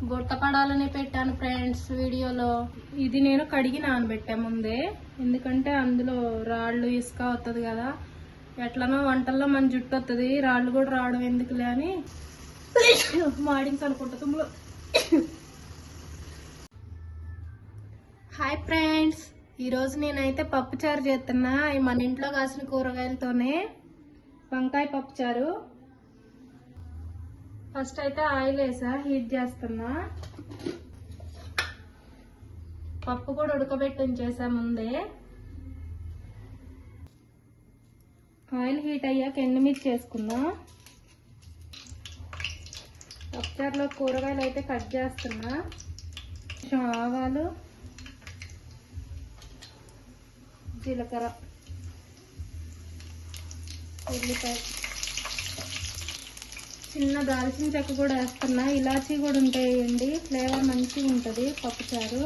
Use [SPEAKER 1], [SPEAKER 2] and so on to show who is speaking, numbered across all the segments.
[SPEAKER 1] గుర్తపడాలని పెట్టాను ఫ్రెండ్స్ వీడియోలో. ఇది నేను కడిగి నానబెట్టా ముందే, ఎందుకంటే అందులో రాళ్ళు ఇసుక వస్తుంది కదా, ఎట్లనో వంటల్లో మన జుట్టు వస్తుంది, రాళ్ళు కూడా రావడం ఎందుకులే అని మాడింగ్స్ అనుకుంటా తుమ్ములు. హాయ్ ఫ్రెండ్స్, ఈరోజు నేనైతే పప్పుచారు చేస్తున్నా. మన ఇంట్లో కాసిన కూరగాయలతోనే వంకాయ పప్పుచారు. ఫస్ట్ అయితే ఆయిల్ వేసా, హీట్ చేస్తున్నా. పప్పు కూడా ఉడకబెట్టి ఉంచేసా ముందే. ఆయిల్ హీట్ అయ్యాక ఎండుమిర్చి వేసుకున్నా. పప్పుచారులో కూరగాయలు అయితే కట్ చేస్తున్నా. కొంచెం ఆవాలు, జీలకర్ర, ఉల్లిపాయ, చిన్న దాల్చిన చెక్క కూడా వేస్తున్నా. ఇలాచీ కూడా ఉంటాయండి, ఫ్లేవర్ మంచిగా ఉంటుంది పప్పుచారు.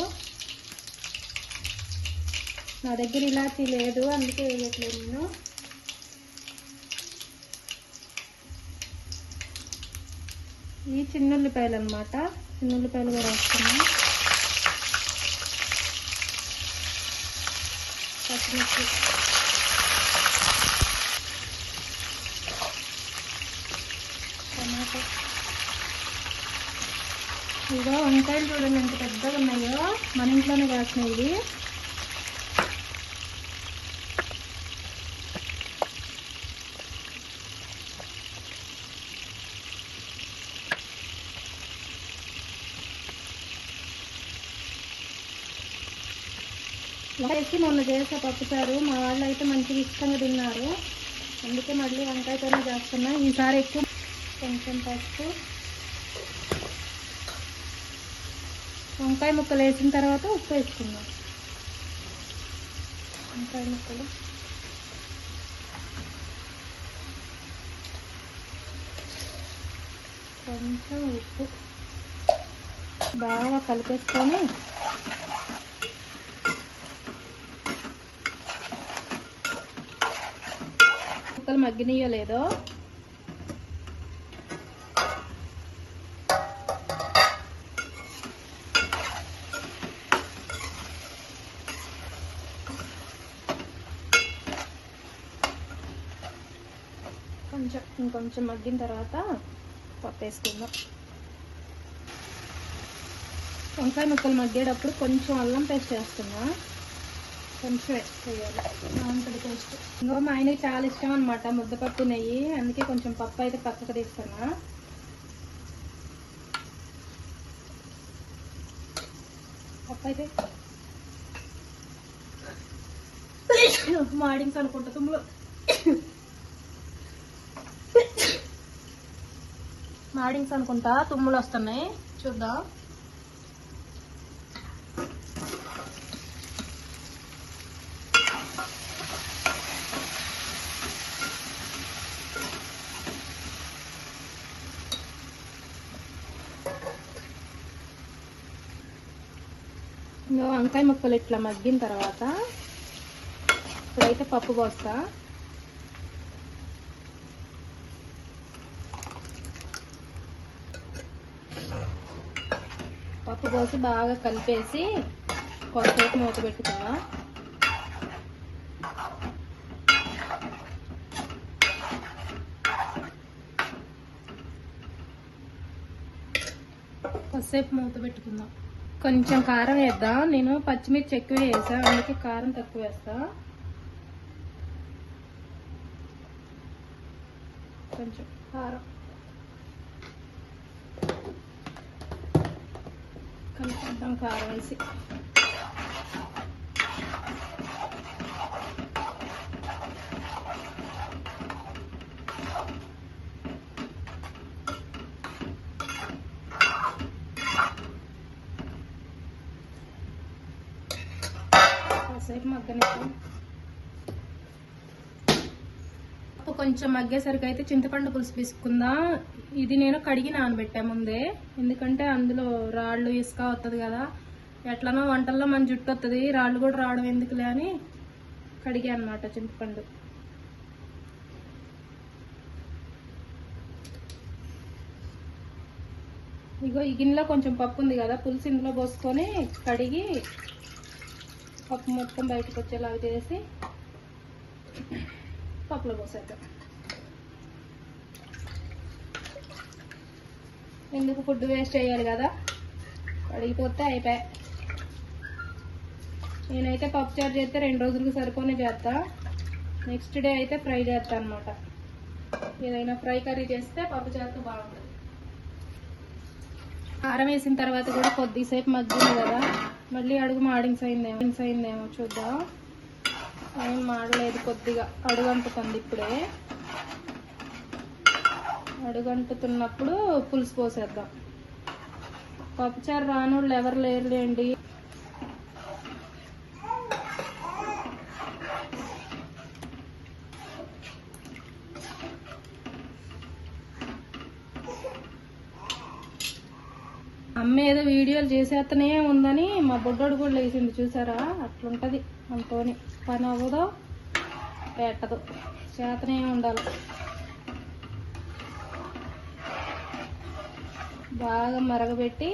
[SPEAKER 1] నా దగ్గర ఇలాచీ లేదు, అందుకే వేయట్లేదు నేను. ఈ చిన్నుల్లిపాయలు అన్నమాట, చిన్నుల్లిపాయలు కూడా వేస్తున్నా. పచ్చిమిర్చి, టమాటో. ఇదిగో వంకాయలు చూడండి ఎంత పెద్దగా ఉన్నాయో, మన ఇంట్లోనే కాసినాయి ఇవి. వేసి మొన్న చేసే పప్పుచారు మా వాళ్ళు అయితే మంచిగా ఇష్టంగా తిన్నారు, అందుకే మళ్ళీ వంకాయతోనే చేస్తున్నా. ఈసారి ఎక్కువ. కొంచెం పసుపు, వంకాయ ముక్కలు వేసిన తర్వాత ఉప్పు వేసుకున్నాం. వంకాయ ముక్కలు, కొంచెం ఉప్పు బాగా కలిపేసుకొని ముక్కలు మగ్గినయో లేదో ఇంకొంచెం మగ్గిన తర్వాత పప్పు వేసుకుందాం. వంకాయ ముక్కలు మగ్గేటప్పుడు కొంచెం అల్లం పేస్ట్ వేస్తున్నా, కొంచెం వేయాలి బాగుంటుంది టేస్ట్. ఇంకో మా ఆయనకి చాలా ఇష్టం అనమాట ముద్దపప్పు నెయ్యి, అందుకే కొంచెం పప్పు అయితే పక్కకు తీస్తున్నా. పప్పు అయితే మాడింగ్స్ అనుకుంటా తుమ్ములు. మాడింగ్స్ అనుకుంటా తుమ్ములు వస్తున్నాయి, చూద్దాం. ఇంకా వంకాయ ముక్కలు ఇట్లా మగ్గిన తర్వాత ఇప్పుడైతే పప్పు పోస్తా. పప్పు పోసి బాగా కలిపేసి కొంతసేపు మూత పెట్టుకున్నా. కొంతసేపు మూత పెట్టుకుందాం. కొంచెం కారం వేద్దాం. నేను పచ్చిమిర్చి ఎక్కువ వేసా, అందుకే కారం తక్కువ వేస్తా. కొంచెం కారం కలిపేద్దాం కారం వేసి. కాసేపు మగ్గనిద్దాం. కొంచెం మగ్గేసరికి అయితే చింతపండు పులుసు తీసుకుందాం. ఇది నేను కడిగి నానబెట్టా ముందే, ఎందుకంటే అందులో రాళ్ళు ఇసుక వస్తుంది కదా, ఎట్లనో వంటల్లో మన జుట్టు వస్తుంది, రాళ్ళు కూడా రావడం ఎందుకులే అని కడిగా అన్నమాట చింతపండు. ఇగో ఈ గిన్నెలో కొంచెం పప్పు ఉంది కదా, పులుసు ఇందులో పోసుకొని కడిగి పప్పు మొత్తం బయటకు వచ్చేలాగా చేసి పప్పులో పోసేద్దాం. ఎందుకు ఫుడ్ వేస్ట్ చేయాలి కదా, కడిగిపోతే అయిపోయి. నేనైతే పప్పుచారు చేస్తే 2 రోజులకు సరిపోనే చేస్తా. నెక్స్ట్ డే అయితే ఫ్రై చేస్తా అనమాట. ఏదైనా ఫ్రై కర్రీ చేస్తే పప్పుచారుతో బాగుంటుంది. కారం వేసిన తర్వాత కూడా కొద్దిసేపు మగ్గింది కదా, మళ్ళీ అడుగు మాడింగ్స్ అయిందేమో చూద్దాం. ఏం మాడలేదు, కొద్దిగా అడుగంటుతుంది. ఇప్పుడే అడుగంటుతున్నప్పుడు పులుసు పోసేద్దాం. పప్పుచారు రానోళ్ళు ఎవరు లేరులేండి. అమ్మ ఏదో వీడియోలు చేసేస్తనే ఉందని మా బొడ్డోడు కూడా లేచింది చూసారా. అట్లుంటది మనతోని, పని అవ్వదో పెట్టదు, చేతనే ఉండాలి. బాగా మరగబెట్టి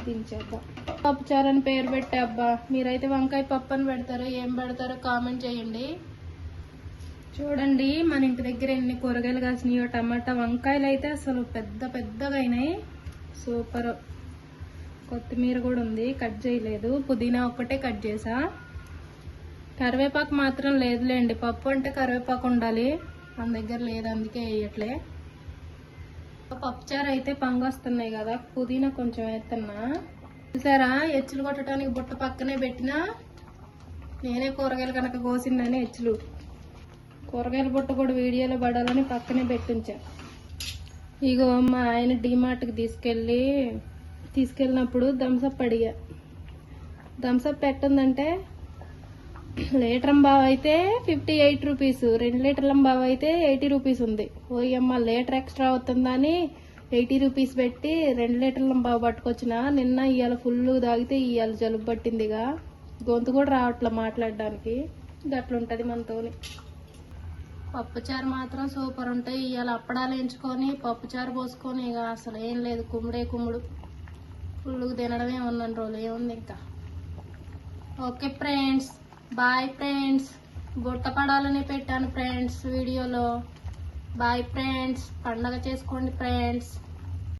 [SPEAKER 1] దించేద్దాం. పప్పుచారు అని పేరు పెట్టే అబ్బా, మీరైతే వంకాయ పప్పు అని పెడతారో ఏం పెడతారో కామెంట్ చేయండి. చూడండి మన ఇంటి దగ్గర ఎన్ని కూరగాయలు కాసినాయో. టమాటా, వంకాయలు అయితే అసలు పెద్ద పెద్దగా అయినాయి, సూపర్. కొత్తిమీర కూడా ఉంది, కట్ చేయలేదు. పుదీనా ఒక్కటే కట్ చేసా. కరివేపాకు మాత్రం లేదులేండి, పప్పు అంటే కరివేపాకు ఉండాలి, మన దగ్గర లేదు, అందుకే వేయట్లే. పప్పుచారు అయితే పొంగొస్తున్నాయి కదా, పుదీనా కొంచెం వేస్తున్నా. చూసారా, ఎచ్చులు కొట్టడానికి బుట్ట పక్కనే పెట్టినా. నేనే కూరగాయలు కనుక కోసిందని ఎచ్చులు, కూరగాయల బుట్ట కూడా వీడియోలో పడాలని పక్కనే పెట్టించా. ఇగో మా ఆయన డీమార్ట్కి తీసుకెళ్ళినప్పుడు థమ్స్అప్ అడిగా. థమ్స్అప్ ఎట్టుందంటే, లీటర్ బావ అయితే 58 రూపీస్, 2 లీటర్ల బావ అయితే 80 రూపీస్ ఉంది. ఓయమ్మ, లీటర్ ఎక్స్ట్రా అవుతుందని 80 రూపీస్ పెట్టి 2 లీటర్ల బావ పట్టుకొచ్చిన. నిన్న ఇవాళ ఫుల్ తాగితే ఇవాళ జలుబు పట్టిందిగా, గొంతు కూడా రావట్లే మాట్లాడడానికి. గట్లుంటది మనతోని. పప్పుచారు మాత్రం సూపర్ ఉంటాయి. ఇవాళ అప్పడాలు వేయించుకొని పప్పుచారు పోసుకొని ఇక అసలు ఏం లేదు, కుమ్ముడు ఫుల్గా తినడమే ఉందని రోజులు ఏముంది ఇంకా. Okay friends, boy friends. బుట్ట పడాలని పెట్టాను ఫ్రెండ్స్ వీడియోలో. బాయ్ ఫ్రెండ్స్, పండగ చేసుకోండి ఫ్రెండ్స్.